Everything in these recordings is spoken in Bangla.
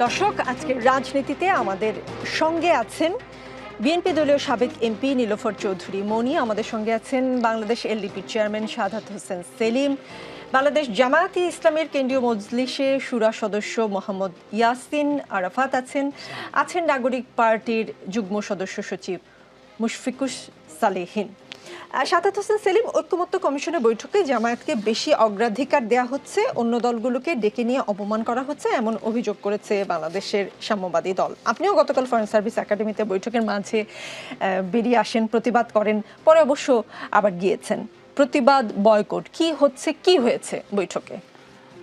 দর্শক, আজকের রাজনীতিতে আমাদের সঙ্গে আছেন বিএনপি দলীয় সাবেক এমপি নীলোফার চৌধুরী মনি, আমাদের সঙ্গে আছেন বাংলাদেশ এলডিপির চেয়ারম্যান সাদাত হোসেন সেলিম, বাংলাদেশ জামায়াতে ইসলামের কেন্দ্রীয় মজলিসে শুরা সদস্য মোহাম্মদ ইয়াসিন আরাফাত আছেন নাগরিক পার্টির যুগ্ম সদস্য সচিব মুশফিকুস সালেহীন। সাদাত হোসেন সেলিম, ঐক্যমত্য কমিশনের বৈঠকে জামায়াতকে বেশি অগ্রাধিকার দেওয়া হচ্ছে, অন্য দলগুলোকে ডেকে নিয়ে অপমান করা হচ্ছে, এমন অভিযোগ করেছে বাংলাদেশের সাম্যবাদী দল। আপনিও গতকাল ফরেন সার্ভিস একাডেমিতে বৈঠকের মাঝে বেরিয়ে আসেন, প্রতিবাদ করেন, পরে অবশ্য আবার গিয়েছেন। প্রতিবাদ, বয়কট, কি হচ্ছে, কি হয়েছে বৈঠকে?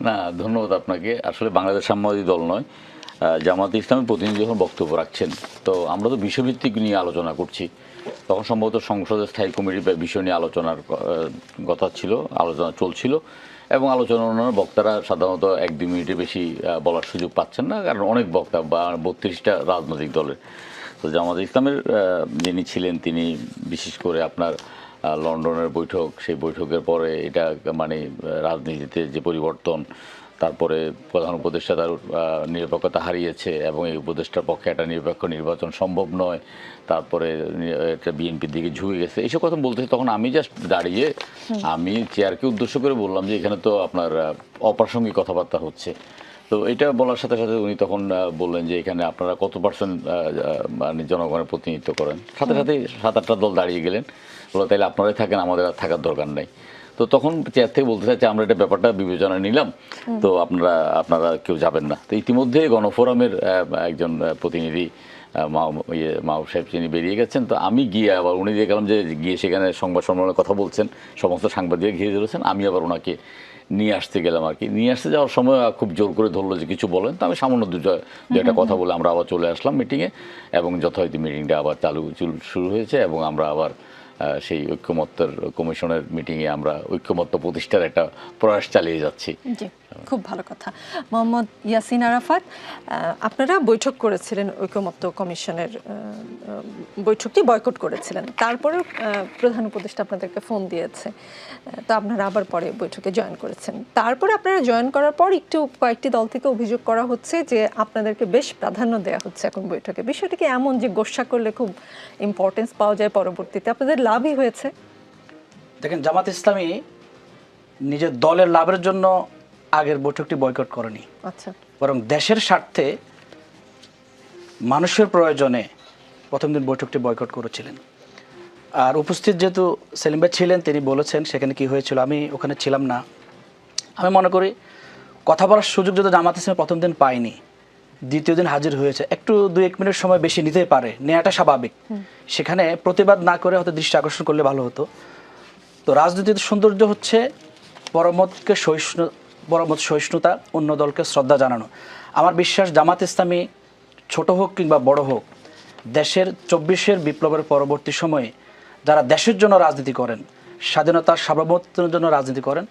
না, ধন্যবাদ আপনাকে। আসলে বাংলাদেশ সাম্যবাদী দল নয়, জামায়াতে ইসলামের প্রতিনিধি যখন বক্তব্য রাখছেন, তো আমরা তো বিষয়ভিত্তিক নিয়ে আলোচনা করছি। তখন সম্ভবত সংসদের স্থায়ী কমিটির বিষয় নিয়ে আলোচনার কথা ছিল, আলোচনা চলছিল, এবং আলোচনার বক্তারা সাধারণত 1-2 মিনিটের বেশি বলার সুযোগ পাচ্ছেন না, কারণ অনেক বক্তা বা 32টা রাজনৈতিক দলের। তো জামায়াতে ইসলামের যিনি ছিলেন, তিনি বিশেষ করে আপনার লন্ডনের বৈঠক, সেই বৈঠকের পরে এটা মানে রাজনীতিতে যে পরিবর্তন, তারপরে প্রধান উপদেষ্টা তার নিরপেক্ষতা হারিয়েছে এবং এই উপদেষ্টার পক্ষে একটা নিরপেক্ষ নির্বাচন সম্ভব নয়, তারপরে একটা বিএনপির দিকে ঝুঁকে গেছে, এইসব কথা বলতেছে। তখন আমি জাস্ট দাঁড়িয়ে আমি চেয়ারকে উদ্দেশ্য করে বললাম যে এখানে তো আপনার অপ্রাসঙ্গিক কথাবার্তা হচ্ছে। তো এটা বলার সাথে সাথে উনি তখন বললেন যে এখানে আপনারা কত পার্সেন্ট মানে জনগণের প্রতিনিধিত্ব করেন। সাথে সাথে 7-8টা দল দাঁড়িয়ে গেলেন, বলো তাইলে আপনারাই থাকেন, আমাদের আর থাকার দরকার নাই। তো তখন চেয়ার থেকে বলতে চাইছে আমরা এটা ব্যাপারটা বিবেচনায় নিলাম, তো আপনারা কেউ যাবেন না। তো ইতিমধ্যে গণফোরামের একজন প্রতিনিধি মাহবুব সাহেব তিনি বেরিয়ে গেছেন। তো আমি গিয়ে আবার উনি দিয়ে গেলাম যে গিয়ে সেখানে সংবাদ সম্মেলনে কথা বলছেন, সমস্ত সাংবাদিক ঘিরে ধরেছেন, আমি আবার ওনাকে নিয়ে আসতে গেলাম আর কি। নিয়ে আসতে যাওয়ার সময় খুব জোর করে ধরলো যে কিছু বলেন, তো আমি সামান্য দু একটা কথা বলে আমরা আবার চলে আসলাম মিটিংয়ে, এবং যথারীতি মিটিংটা আবার শুরু হয়েছে, এবং আমরা আবার সেই ঐক্যমত্যের কমিশনের মিটিংয়ে আমরা ঐক্যমত্য প্রতিষ্ঠার একটা প্রয়াস চালিয়ে যাচ্ছি। খুব ভালো কথা। মোহাম্মদ ইয়াসিন আরাফাত, আপনারা বৈঠক করেছিলেন, ঐক্যমত্য কমিশনের বৈঠকটি বয়কট করেছিলেন, তারপরে প্রধান উপদেষ্টা আপনাদেরকে ফোন দিয়েছে, তো আপনারা আবার পরে বৈঠকে জয়েন করেছেন। তারপরে আপনারা জয়েন করার পর কয়েকটি দল থেকে অভিযোগ করা হচ্ছে যে আপনাদেরকে বেশ প্রাধান্য দেওয়া হচ্ছে এখন বৈঠকে। বিষয়টা কি এমন যে গোসা করলে খুব ইম্পর্টেন্স পাওয়া যায় পরবর্তীতে? আপনাদের লাভই হয়েছে? দেখেন, জামাত ইসলামী নিজের দলের লাভের জন্য আগের বৈঠকটি বয়কট করেনি, আচ্ছা, বরং দেশের স্বার্থে মানুষের প্রয়োজনে প্রথম দিন বৈঠকটি বয়কট করেছিলেন। আর উপস্থিত যেহেতু সেলিম ভাই ছিলেন, তিনি বলেছেন সেখানে কি হয়েছিল, আমি ওখানে ছিলাম না। আমি মনে করি কথা বলার সুযোগ যদি জামাত ইসলামী প্রথম দিন পায়নি, দ্বিতীয় দিন হাজির হয়েছে, একটু 2-1 মিনিট সময় বেশি নিতেই পারে, নেওয়াটা স্বাভাবিক। সেখানে প্রতিবাদ না করে হয়তো দৃষ্টি আকর্ষণ করলে ভালো হতো। তো রাজনীতির সৌন্দর্য হচ্ছে পরমত সহিষ্ণুতা, অন্য দলকে শ্রদ্ধা জানানো। আমার বিশ্বাস জামাত ইসলামী ছোট হোক কিংবা বড় হোক, দেশের 24-এর বিপ্লবের পরবর্তী সময়ে যারা দেশের জন্য রাজনীতি করেন, স্বাধীনতার সার্বভৌমত্বের জন্য রাজনীতি করেন,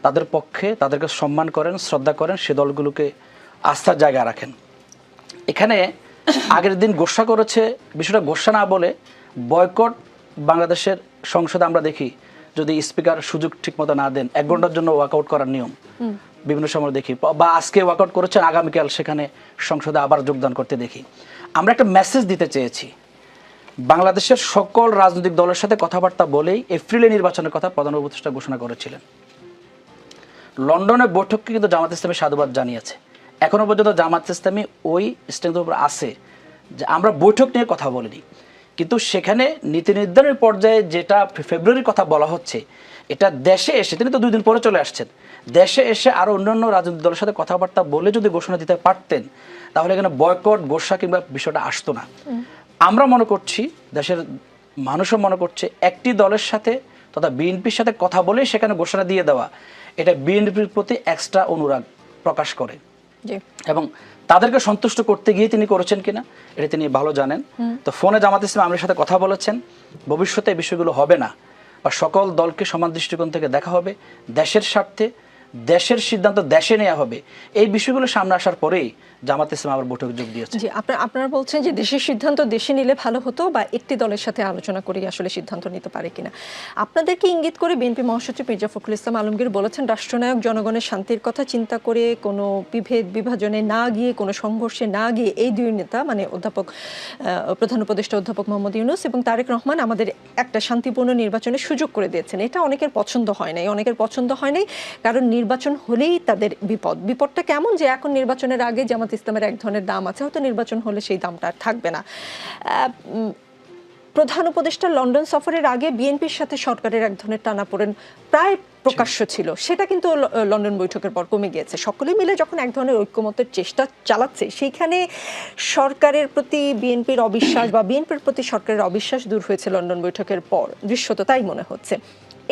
তাদের পক্ষে তাদেরকে সম্মান করেন, শ্রদ্ধা করেন, সে দলগুলোকে আস্থার জায়গায় রাখেন। এখানে আগের দিন গোসা করেছে, বিষয়টা গোসা না বলে বয়কট। বাংলাদেশের সংসদে আমরা দেখি যদি স্পিকার সুযোগ ঠিকমতো না দেন, 1 ঘন্টার জন্য ওয়াকআউট করার নিয়ম বিভিন্ন সময় দেখি, বা আজকে ওয়াকআউট করেছেন, আগামীকাল সেখানে সংসদে আবার যোগদান করতে দেখি। আমরা একটা মেসেজ দিতে চেয়েছি, বাংলাদেশের সকল রাজনৈতিক দলের সাথে কথাবার্তা বলেই এপ্রিলে নির্বাচনের কথা প্রধান উপদেষ্টা ঘোষণা করেছিলেন। লন্ডনের বৈঠককে কিন্তু জামাত ইসলামী সাধুবাদ জানিয়েছে। এখনো পর্যন্ত জামাত ইসলামী ওই স্ট্যান্ডের উপর আছে যে আমরা বৈঠক নিয়ে কথা বলিনি, কিন্তু সেখানে নীতি নির্ধারণের পর্যায়ে যেটা ফেব্রুয়ারির কথা বলা হচ্ছে, এটা দেশে এসে, তিনি তো 2 দিন পরে চলে আসছেন, দেশে এসে আরও অন্যান্য রাজনৈতিক দলের সাথে কথাবার্তা বলে যদি ঘোষণা দিতে পারতেন, তাহলে এখানে বয়কট, গোসা কিংবা বিষয়টা আসতো না। আমরা মনে করছি, দেশের মানুষও মনে করছে, একটি দলের সাথে তথা বিএনপির সাথে কথা বলেই সেখানে ঘোষণা দিয়ে দেওয়া, এটা বিএনপির প্রতি এক্সট্রা অনুরাগ প্রকাশ করে, এবং তাদেরকে সন্তুষ্ট করতে গিয়ে তিনি করেছেন কিনা এটা তিনি ভালো জানেন। তো ফোনে জামাত ইসলাম আমাদের সাথে কথা বলেছেন, ভবিষ্যতে এই বিষয়গুলো হবে না, বা সকল দলকে সমান দৃষ্টিকোণ থেকে দেখা হবে, দেশের স্বার্থে দেশের সিদ্ধান্ত দেশে নেওয়া হবে। এই বিষয়গুলো সামনে আসার পরেই জামাত ইসলাম আবার বৈঠকে যোগ দিয়েছে। জি, আপনারা বলছেন যে দেশের সিদ্ধান্ত দেশে নিলে ভালো হতো, বা একটি দলের সাথে আলোচনা করে আসলে সিদ্ধান্ত নিতে পারে কিনা। আপনাদেরকে ইঙ্গিত করে বিএনপি মহাসচিব মির্জা ফখরুল ইসলাম আলমগীর বলেছেন, রাষ্ট্রনায়ক জনগণের শান্তির কথা চিন্তা করে কোনো বিভাজনে না গিয়ে, কোনো সংঘর্ষে না গিয়ে এই দুই নেতা মানে প্রধান উপদেষ্টা অধ্যাপক মোহাম্মদ ইউনূস এবং তারেক রহমান আমাদের একটা শান্তিপূর্ণ নির্বাচনের সুযোগ করে দিয়েছেন। এটা অনেকের পছন্দ হয় নাই, কারণ নির্বাচন হলেই তাদের বিপদটা কেমন, যে এখন নির্বাচনের আগে জামাত ইসলামের এক ধরনের দাম আছে, হয়তো নির্বাচন হলে সেই দামটা আর থাকবে না। প্রধান উপদেষ্টা লন্ডন সফরের আগে বিএনপির সাথে সরকারের এক ধরনের টানাপোড়েন প্রায় প্রকাশ্য ছিল, সেটা কিন্তু লন্ডন বৈঠকের পর কমে গিয়েছে। সকলে মিলে যখন এক ধরনের ঐক্যমতের চেষ্টা চালাচ্ছে, সেইখানে সরকারের প্রতি বিএনপির অবিশ্বাস বা বিএনপির প্রতি সরকারের অবিশ্বাস দূর হয়েছে লন্ডন বৈঠকের পর, দৃশ্যত তাই মনে হচ্ছে।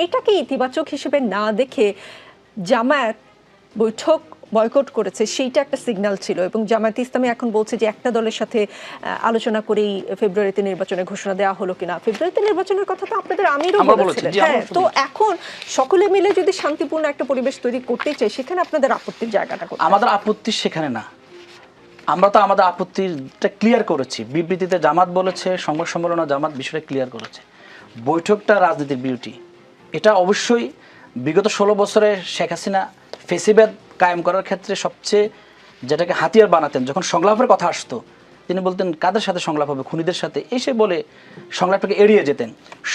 এটাকে ইতিবাচক হিসেবে না দেখে জামায়াত বৈঠক বয়কট করেছে, সেইটা একটা সিগন্যাল ছিল, এবং জামায়াতে ইসলামী এখন বলছে যে একটা দলের সাথে আলোচনা করেই ফেব্রুয়ারিতে নির্বাচনের ঘোষণা দেওয়া হলো কিনা। ফেব্রুয়ারিতে নির্বাচনের কথা তো আপনাদের আমিরও বলেছিলেন। হ্যাঁ, তো এখন সকলে মিলে যদি শান্তিপূর্ণ একটা পরিবেশ তৈরি করতে চাই, সেখানে আপনাদের আপত্তির জায়গাটা কোথায়? আমাদের আপত্তি সেখানে না, আমরা তো আমাদের আপত্তিটা ক্লিয়ার করেছি। বিবৃতিতে জামাত বলেছে, সংবাদ সম্মেলনে জামাত বিষয়টা ক্লিয়ার করেছে। বৈঠকটা রাজনীতির বিউটি, এটা অবশ্যই বিগত 16 বছরে শেখ হাসিনা ফেসিবাদ কায়েম করার ক্ষেত্রে সবচেয়ে যেটাকে হাতিয়ার বানাতেন, যখন সংলাপের কথা আসতো তিনি বলতেন কাদের সাথে সংলাপ হবে, খুনিদের সাথে, এসে বলে সংলাপটাকে এড়িয়ে যেতেন।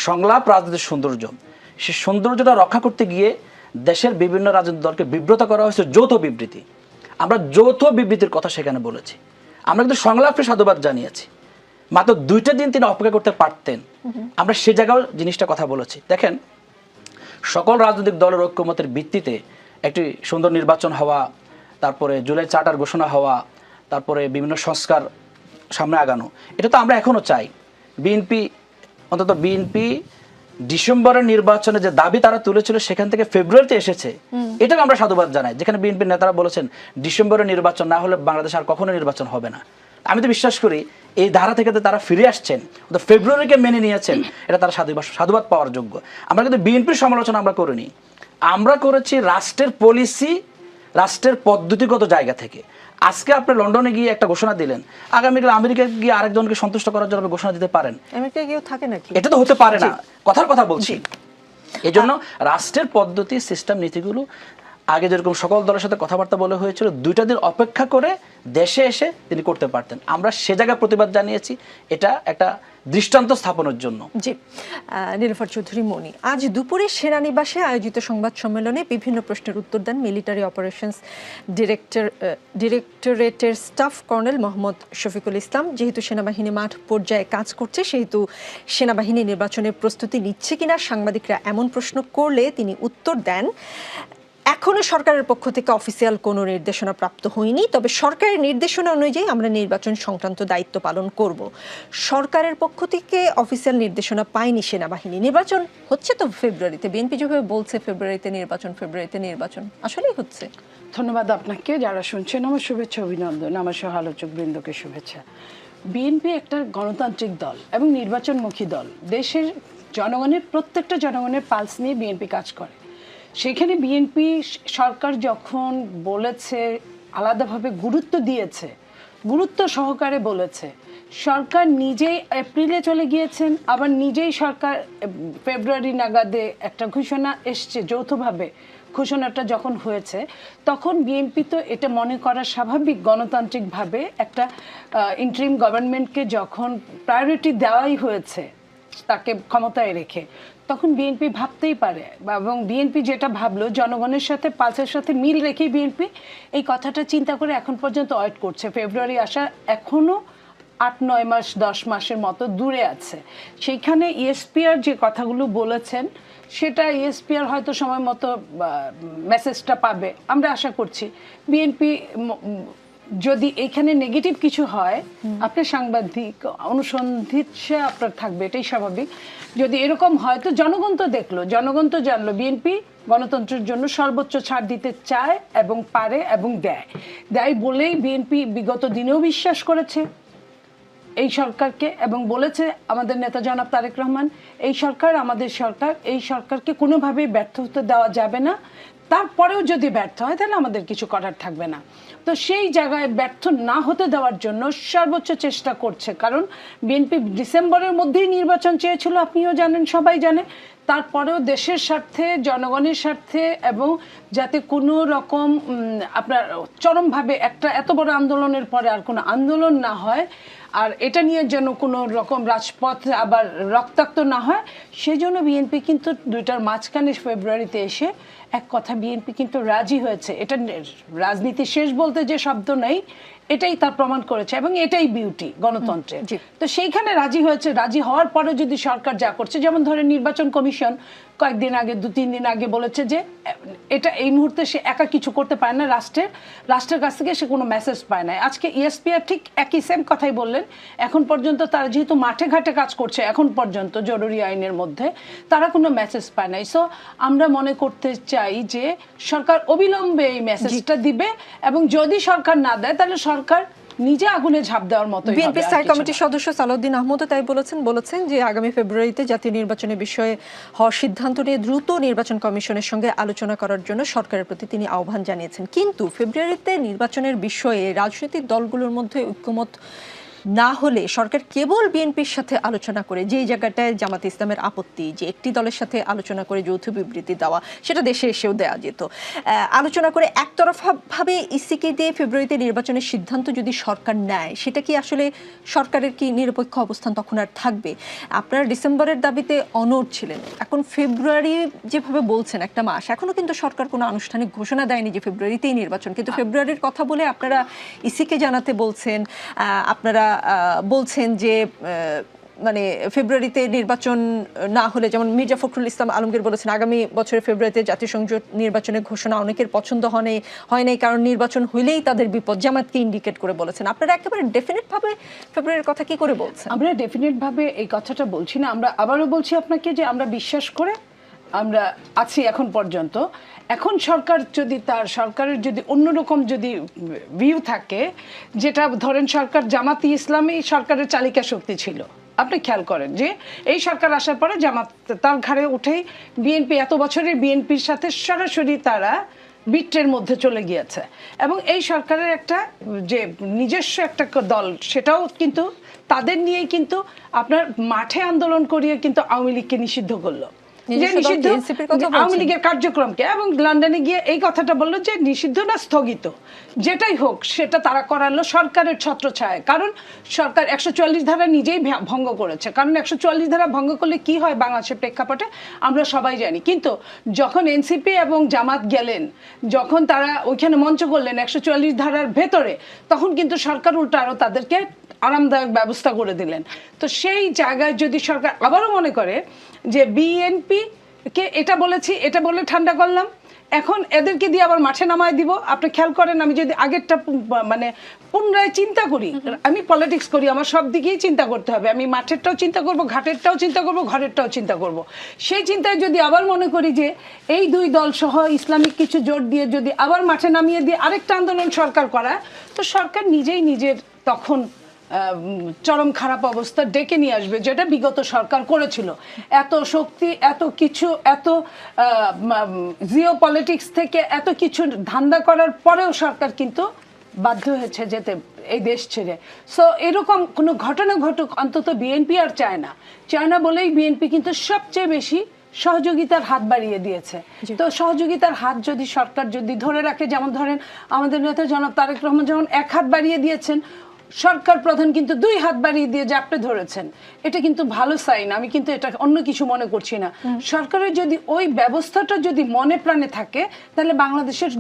সংলাপ রাজনীতির সৌন্দর্য, সেই সৌন্দর্যটা রক্ষা করতে গিয়ে দেশের বিভিন্ন রাজনৈতিক দলকে বিব্রত করা হয়েছে যৌথ বিবৃতি। আমরা যৌথ বিবৃতির কথা সেখানে বলেছি, আমরা কিন্তু সংলাপে সাধুবাদ জানিয়েছি। মাত্র 2টা দিন তিনি অপেক্ষা করতে পারতেন, আমরা সে জায়গাও জিনিসটা কথা বলেছি। দেখেন, সকল রাজনৈতিক দলের ঐক্যমতের ভিত্তিতে একটি সুন্দর নির্বাচন হওয়া, তারপরে জুলাই চার্টার ঘোষণা হওয়া, তারপরে বিভিন্ন সংস্কার সামনে আগানো, এটা তো আমরা এখনও চাই। বিএনপি ডিসেম্বরের নির্বাচনে যে দাবি তারা তুলেছিল সেখান থেকে ফেব্রুয়ারিতে এসেছে, এটাকে আমরা সাধুবাদ জানাই। যেখানে বিএনপির নেতারা বলেছেন ডিসেম্বরের নির্বাচন না হলে বাংলাদেশ আর কখনো নির্বাচন হবে না। আমি তো বিশ্বাস করি এই ধারা থেকে তারা ফিরে আসছেন, ফেব্রুয়ারিকে মেনে নিয়েছেন, এটা তারা সাধুবাদ পাওয়ার যোগ্য। আমরা কিন্তু বিএনপির সমালোচনা আমরা করিনি, আমরা করেছি রাষ্ট্রের পলিসি, রাষ্ট্রের পদ্ধতিগত জায়গা থেকে। আজকে আপনি লন্ডনে গিয়ে একটা ঘোষণা দিলেন, আগামীকাল আমেরিকায় গিয়ে আরেকজনকে সন্তুষ্ট করার জন্য ঘোষণা দিতে পারেন, আমেরিকায় গিয়েও থাকে নাকি? এটা তো হতে পারে না, কথার কথা বলছি। এই জন্য রাষ্ট্রের পদ্ধতি, সিস্টেম, নীতিগুলো আগে যেরকম সকল দলের সাথে কথাবার্তা বলে হয়েছিল, 2টা দিন অপেক্ষা করে দেশে এসে তিনি করতে পারতেন। আমরা সে জায়গায় প্রতিবাদ জানিয়েছি, এটা একটা দৃষ্টান্ত স্থাপনের জন্য। জি, নীলুফার চৌধুরী মনি আজ দুপুরে সেনানিবাসে আয়োজিত সংবাদ সম্মেলনে বিভিন্ন প্রশ্নের উত্তর দেন মিলিটারি অপারেশনস ডিরেক্টরেটের স্টাফ কর্নেল মোহাম্মদ শফিকুল ইসলাম। যেহেতু সেনাবাহিনী মাঠ পর্যায়ে কাজ করছে, সেহেতু সেনাবাহিনী নির্বাচনের প্রস্তুতি নিচ্ছে কিনা সাংবাদিকরা এমন প্রশ্ন করলে তিনি উত্তর দেন, এখনো সরকারের পক্ষ থেকে অফিসিয়াল কোনো নির্দেশনা প্রাপ্ত হয়নি, তবে সরকারের নির্দেশনা অনুযায়ী আমরা নির্বাচন সংক্রান্ত দায়িত্ব পালন করব। সরকারের পক্ষ থেকে অফিসিয়াল নির্দেশনা পায়নি সেনাবাহিনী। নির্বাচন হচ্ছে তো ফেব্রুয়ারিতে, বিএনপি যেভাবে বলছে ফেব্রুয়ারিতে নির্বাচন আসলেই হচ্ছে। ধন্যবাদ আপনাকে, যারা শুনছেন আমার শুভেচ্ছা, অভিনন্দন, আমার সহ আলোচক বৃন্দকে শুভেচ্ছা। বিএনপি একটা গণতান্ত্রিক দল এবং নির্বাচনমুখী দল। দেশের জনগণের, প্রত্যেকটা জনগণের পালস নিয়ে বিএনপি কাজ করে। সেখানে বিএনপি সরকার যখন বলেছে, আলাদাভাবে গুরুত্ব দিয়েছে, গুরুত্ব সহকারে বলেছে, সরকার নিজেই এপ্রিলে চলে গিয়েছেন, আবার নিজেই সরকার ফেব্রুয়ারি নাগাদে একটা ঘোষণা এসছে, যৌথভাবে ঘোষণাটা যখন হয়েছে, তখন বিএনপি তো এটা মনে করা স্বাভাবিক, গণতান্ত্রিকভাবে একটা ইন্টারিম গভর্নমেন্টকে যখন প্রায়োরিটি দেওয়াই হয়েছে তাকে ক্ষমতায় রেখে, তখন বিএনপি ভাবতেই পারে, এবং বিএনপি যেটা ভাবলো জনগণের সাথে, পালসের সাথে মিল রেখেই বিএনপি এই কথাটা চিন্তা করে এখন পর্যন্ত ওয়েট করছে। ফেব্রুয়ারি আসা এখনও 8-9 মাস 10 মাসের মতো দূরে আছে। সেইখানে ইএসপিআর যে কথাগুলো বলেছেন, সেটা ইএসপিআর হয়তো সময় মতো মেসেজটা পাবে, আমরা আশা করছি। বিএনপি যদি এখানে নেগেটিভ কিছু হয়, আপনার সাংবাদিক অনুসন্ধিৎসা আপনার থাকবে, এটাই স্বাভাবিক। যদি এরকম হয় তো জনগণ তো দেখলো, জনগণ তো জানলো বিএনপি গণতন্ত্রের জন্য সর্বোচ্চ ছাড় দিতে চায় এবং পারে এবং দেয় বলেই বিএনপি বিগত দিনেও বিশ্বাস করেছে এই সরকারকে, এবং বলেছে আমাদের নেতা জনাব তারেক রহমান, এই সরকার আমাদের সরকার, এই সরকারকে কোনোভাবেই ব্যর্থ হতে দেওয়া যাবে না। তারপরেও যদি ব্যর্থ হয় তাহলে আমাদের কিছু করার থাকবে না। তো সেই জায়গায় ব্যর্থ না হতে দেওয়ার জন্য সর্বোচ্চ চেষ্টা করছে, কারণ বিএনপি ডিসেম্বরের মধ্যেই নির্বাচন চেয়েছিল, আপনিও জানেন, সবাই জানে। তারপরেও দেশের স্বার্থে, জনগণের স্বার্থে, এবং যাতে কোনো রকম আপনার চরমভাবে একটা এত বড় আন্দোলনের পরে আর কোনো আন্দোলন না হয়, আর এটা নিয়ে যেন কোনো রকম রাজপথ আবার রক্তাক্ত না হয়, সেই জন্য বিএনপি কিন্তু দুইটার মাঝখানে ফেব্রুয়ারিতে এসে এক কথা বিএনপি কিন্তু রাজি হয়েছে। এটা রাজনীতি শেষ বলতে যে শব্দ নেই, এটাই তার প্রমাণ করেছে, এবং এটাই বিউটি গণতন্ত্রের। তো সেইখানে রাজি হয়েছে। রাজি হওয়ার পরে যদি সরকার যা করছে, যেমন ধরেন নির্বাচন কমিশন কয়েকদিন আগে, 2-3 দিন আগে বলেছে যে এটা এই মুহূর্তে সে একা কিছু করতে পারে না, রাষ্ট্রের কাছ থেকে সে কোনো মেসেজ পায় না। আজকে ইএসপিআর ঠিক একই সেম কথাই বললেন। এখন পর্যন্ত তারা যেহেতু মাঠে ঘাটে কাজ করছে, এখন পর্যন্ত জরুরি আইনের মধ্যে তারা কোনো মেসেজ পায় নাই। সো আমরা মনে করতে চাই যে সরকার অবিলম্বে এই মেসেজটা দিবে, এবং যদি সরকার না দেয় তাহলে সরকার নিজে আগুনে ঝাঁপ দেওয়ার মতো। বিএনপি স্থায়ী কমিটির সদস্য সালাউদ্দিন আহমদও তাই বলেছেন যে আগামী ফেব্রুয়ারিতে জাতীয় নির্বাচনের বিষয়ে হওয়ার সিদ্ধান্ত নিয়ে দ্রুত নির্বাচন কমিশনের সঙ্গে আলোচনা করার জন্য সরকারের প্রতি তিনি আহ্বান জানিয়েছেন। কিন্তু ফেব্রুয়ারিতে নির্বাচনের বিষয়ে রাজনৈতিক দলগুলোর মধ্যে ঐক্যমত না হলে সরকার কেবল বিএনপির সাথে আলোচনা করে, যেই জায়গাটায় জামাতে ইসলামের আপত্তি যে একটি দলের সাথে আলোচনা করে যৌথ বিবৃতি দেওয়া, সেটা দেশে এসেও দেওয়া যেত, আলোচনা করে একতরফাভাবে ইসিকে দিয়ে ফেব্রুয়ারিতে নির্বাচনের সিদ্ধান্ত যদি সরকার নেয়, সেটা কি আসলে সরকারের কি নিরপেক্ষ অবস্থান তখন আর থাকবে? আপনারা ডিসেম্বরের দাবিতে অনড় ছিলেন, এখন ফেব্রুয়ারি যেভাবে বলছেন একটা মাস, এখনো কিন্তু সরকার কোনো আনুষ্ঠানিক ঘোষণা দেয়নি যে ফেব্রুয়ারিতেই নির্বাচন, কিন্তু ফেব্রুয়ারির কথা বলে আপনারা ইসিকে জানাতে বলছেন, আপনারা বলছেন যে মানে ফেব্রুয়ারিতে নির্বাচন না হলে, যেমন মির্জা ফখরুল ইসলাম আলমগীর বলেছেন আগামী বছরের ফেব্রুয়ারিতে জাতীয় সংসদ নির্বাচনের ঘোষণা অনেকের পছন্দ হয় নাই, কারণ নির্বাচন হইলেই তাদের বিপদ, জামাতকে ইন্ডিকেট করে বলেছেন। আপনারা একেবারে ডেফিনেট ভাবে ফেব্রুয়ারির কথা কি করে বলছেন? আমরা ডেফিনেট ভাবে এই কথাটা বলছি না, আমরা আবারও বলছি আপনাকে যে আমরা বিশ্বাস করে আমরা আছি এখন পর্যন্ত। এখন সরকারের যদি অন্যরকম যদি ভিউ থাকে, যেটা ধরেন সরকার জামাতি ইসলামী সরকারের চালিকা শক্তি ছিল, আপনি খেয়াল করেন যে এই সরকার আসার পরে জামাত তার ঘাড়ে উঠেই বিএনপি এত বছরের বিএনপির সাথে সরাসরি তারা বিট্রের মধ্যে চলে গিয়েছে, এবং এই সরকারের একটা যে নিজস্ব একটা দল, সেটাও কিন্তু তাদের নিয়েই কিন্তু আপনার মাঠে আন্দোলন করিয়ে কিন্তু আওয়ামী লীগকে নিষিদ্ধ করলো, যে নিষিদ্ধ আওয়ামী লীগের কার্যক্রমকে, এবং লন্ডনে গিয়ে এই কথাটা বললো যে নিষিদ্ধ না স্থগিত, যেটাই হোক সেটা তারা করালো সরকারের ছত্রছায়ায়। কারণ সরকার 144 ধারা নিজেই ভঙ্গ করেছে, কারণ 144 ধারা ভঙ্গ করলে কি হয় বাংলাদেশের প্রেক্ষাপটে আমরা সবাই জানি। কিন্তু যখন এনসিপি এবং জামাত গেলেন, যখন তারা ওইখানে মঞ্চ করলেন 144 ধারার ভেতরে, তখন কিন্তু সরকার উল্টো আরো তাদেরকে আরামদায়ক ব্যবস্থা করে দিলেন। তো সেই জায়গায় যদি সরকার আবারও মনে করে যে বিএনপি কে এটা বলেছি, এটা বলে ঠান্ডা করলাম, এখন এদেরকে দিয়ে আবার মাঠে নামায় দিব, আপনি খেয়াল করেন আমি যদি আগেরটা মানে পুনরায় চিন্তা করি, আমি পলিটিক্স করি, আমার সব দিকেই চিন্তা করতে হবে, আমি মাঠেরটাও চিন্তা করব, ঘাটেরটাও চিন্তা করব, ঘরেরটাও চিন্তা করব। সেই চিন্তায় যদি আবার মনে করি যে এই দুই দল সহ ইসলামিক কিছু জোট দিয়ে যদি আবার মাঠে নামিয়ে দিয়ে আরেকটা আন্দোলন সরকার করায়, তো সরকার নিজেই নিজের তখন চরম খারাপ অবস্থা ডেকে নিয়ে আসবে, যেটা বিগত সরকার করেছিল। এত শক্তি, এত কিছু, এত জিও পলিটিক্স থেকে এত কিছু ধান্দা করার পরেও সরকার কিন্তু বাধ্য হয়েছে যেতে এই দেশ ছেড়ে। সো এরকম কোনো ঘটনা ঘটুক অন্তত বিএনপি আর চায় না বলেই বিএনপি কিন্তু সবচেয়ে বেশি সহযোগিতার হাত বাড়িয়ে দিয়েছে। তো সহযোগিতার হাত যদি সরকার যদি ধরে রাখে, যেমন ধরেন আমাদের নেতা জনাব তারেক রহমান যেমন 1 হাত বাড়িয়ে দিয়েছেন, সরকার প্রধান কিন্তু 2 হাত বাড়িয়ে দিয়ে জাপটে ধরেছেন, এটা কিন্তু ভালো সাইন। আমি কিন্তু এটা অন্য কিছু মনে করছি না। সরকারের যদি ওই ব্যবস্থাটা যদি মনে প্রাণে থাকে, তাহলে বাংলাদেশের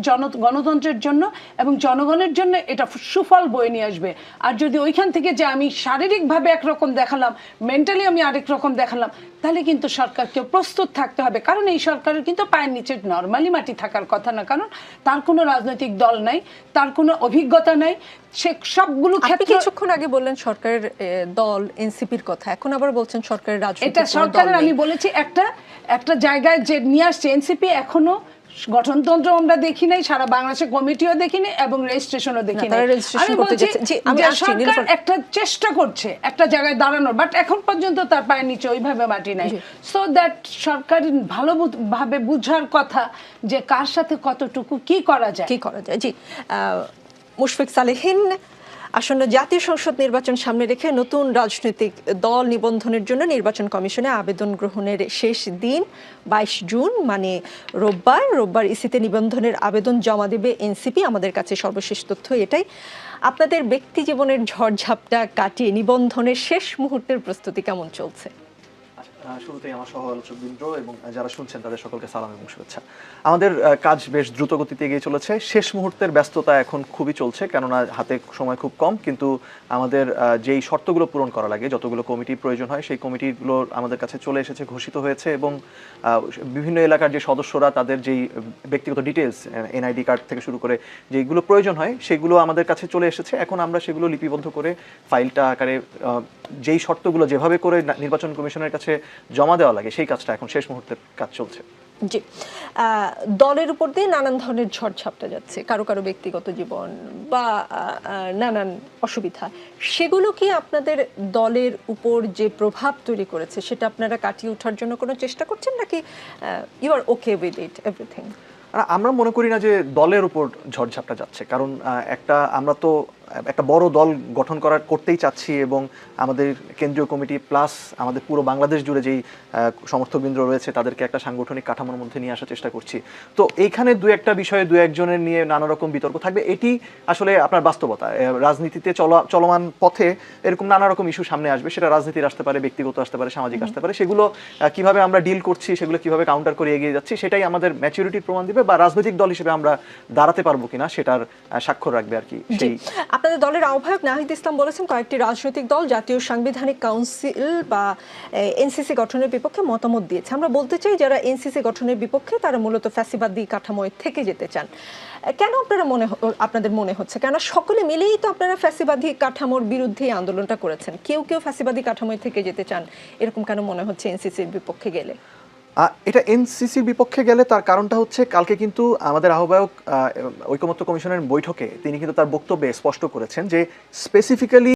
গণতন্ত্রের জন্য এবং জনগণের জন্য এটা সুফল বয়ে নিয়ে আসবে। আর যদি ওইখান থেকে যে আমি শারীরিকভাবে একরকম দেখালাম, মেন্টালি আমি আরেক রকম দেখালাম, তাহলে কিন্তু সরকারকে প্রস্তুত থাকতে হবে। কারণ এই সরকারের কিন্তু পায়ের নিচে নর্মালি মাটি থাকার কথা না, কারণ তার কোনো রাজনৈতিক দল নাই, তার কোনো অভিজ্ঞতা নাই। সে সবগুলো কিছুক্ষণ আগে বললেন সরকারের দল এনসিপির কথা, এখন আবার বলছেন সরকারের রাজনৈতিক এটা সরকারের, আমি বলেছি একটা জায়গায় যে নিয়ে আসছে এনসিপি, এখনো গঠনতন্ত্র আমরা দেখি নাই, সারা বাংলাদেশে কমিটিও দেখিনি এবং রেজিস্ট্রেশনও দেখি তারা নাই। registration আমি করতে বলছি যাচ্ছে। জি, আমি যে আসছি, সরকার নীলুফার। একটা চেষ্টা করছে একটা জায়গায় দাঁড়ানোর, বাট এখন পর্যন্ত তার পায়ের নিচে ওইভাবে মাটি নাই। সো দ্যাট সরকার ভাবে বুঝার কথা যে কার সাথে কতটুকু কি করা যায়। কি করা যায়। জি, মুশফিক সালেহীন, আসন্ন জাতীয় সংসদ নির্বাচন সামনে রেখে নতুন রাজনৈতিক দল নিবন্ধনের জন্য নির্বাচন কমিশনে আবেদন গ্রহণের শেষ দিন 22 জুন, মানে রোববার ইসিতে নিবন্ধনের আবেদন জমা দেবে এনসিপি। আমাদের কাছে সর্বশেষ তথ্য এটাই। আপনাদের ব্যক্তি জীবনের ঝড়ঝাপটা কাটিয়ে নিবন্ধনের শেষ মুহূর্তের প্রস্তুতি কেমন চলছে? শুরুতেই আমার সহ আলোচকবৃন্দ এবং যারা শুনছেন তাদের সকলকে সালাম এবং শুভেচ্ছা। আমাদের কাজ বেশ দ্রুত গতিতে এগিয়ে চলেছে। শেষ মুহূর্তের ব্যস্ততা এখন খুবই চলছে, কেননা হাতে সময় খুব কম, কিন্তু আমাদের যেই শর্তগুলো পূরণ করা লাগে, যতগুলো কমিটির প্রয়োজন হয়, সেই কমিটিগুলো আমাদের কাছে চলে এসেছে, ঘোষিত হয়েছে, এবং বিভিন্ন এলাকার যে সদস্যরা তাদের যেই ব্যক্তিগত ডিটেলস, এনআইডি কার্ড থেকে শুরু করে যেগুলো প্রয়োজন হয়, সেগুলো আমাদের কাছে চলে এসেছে। এখন আমরা সেগুলো লিপিবদ্ধ করে ফাইলটা আকারে যেই শর্তগুলো যেভাবে করে নির্বাচন কমিশনের কাছে জমা দেওয়া লাগে, সেই কাজটা এখন শেষ মুহূর্তের কাজ চলছে। জি, দলের উপর দিয়ে নানান ধরনের ঝড়ঝাপটা যাচ্ছে, কারো কারো ব্যক্তিগত জীবন বা নানান অসুবিধা, সেগুলো কি আপনাদের দলের উপর যে প্রভাব তৈরি করেছে সেটা আপনারা কাটিয়ে ওঠার জন্য কোনো চেষ্টা করছেন, নাকি you are okay with it everything? আমরা মনে করি না যে দলের উপর ঝড়ঝাপটা যাচ্ছে, কারণ আমরা তো একটা বড় দল গঠন করতেই চাচ্ছি, এবং আমাদের কেন্দ্রীয় কমিটি প্লাস আমাদের পুরো বাংলাদেশ জুড়ে যেই সমর্থকবৃন্দ রয়েছে তাদেরকে একটা সাংগঠনিক কাঠামোর মধ্যে নিয়ে আসার চেষ্টা করছি। তো এইখানে দু একটা বিষয়ে দু একজনের নিয়ে নানা রকম বিতর্ক থাকবে, এটি আসলে আপনার বাস্তবতা। রাজনীতিতে চলমান পথে এরকম নানা রকম ইস্যু সামনে আসবে, সেটা রাজনীতির আসতে পারে, ব্যক্তিগত আসতে পারে, সামাজিক আসতে পারে। সেগুলো কিভাবে আমরা ডিল করছি, সেগুলো কিভাবে কাউন্টার করে এগিয়ে যাচ্ছি, সেটাই আমাদের ম্যাচুরিটির প্রমাণ দিবে, বা রাজনৈতিক দল হিসেবে আমরা দাঁড়াতে পারবো কিনা সেটার স্বাক্ষর রাখবে আর কি। সেই আপনাদের দলের আহ্বায়ক নাহিদ ইসলাম বলেছেন কয়েকটি রাজনৈতিক দল জাতীয় সাংবিধানিক কাউন্সিল বা এনসিসি গঠনের বিপক্ষে মতামত দিয়েছে। আমরা বলতে চাই, যারা এনসিসি গঠনের বিপক্ষে তারা মূলত ফ্যাসিবাদী কাঠামোয় থেকে যেতে চান। কেন আপনাদের মনে হচ্ছে, কেন সকলে মিলেই তো আপনারা ফ্যাসিবাদী কাঠামোর বিরুদ্ধে আন্দোলনটা করেছেন, কেউ ফ্যাসিবাদী কাঠামোয় থেকে যেতে চান, এরকম কেন মনে হচ্ছে এনসিসির বিপক্ষে গেলে? এটা এনসিসির বিপক্ষে গেলে তার কারণটা হচ্ছে, কালকে কিন্তু আমাদের আহ্বায়ক ঐকমত্য কমিশনের বৈঠকে তিনি কিন্তু তার বক্তব্যে স্পষ্ট করেছেন যে স্পেসিফিক্যালি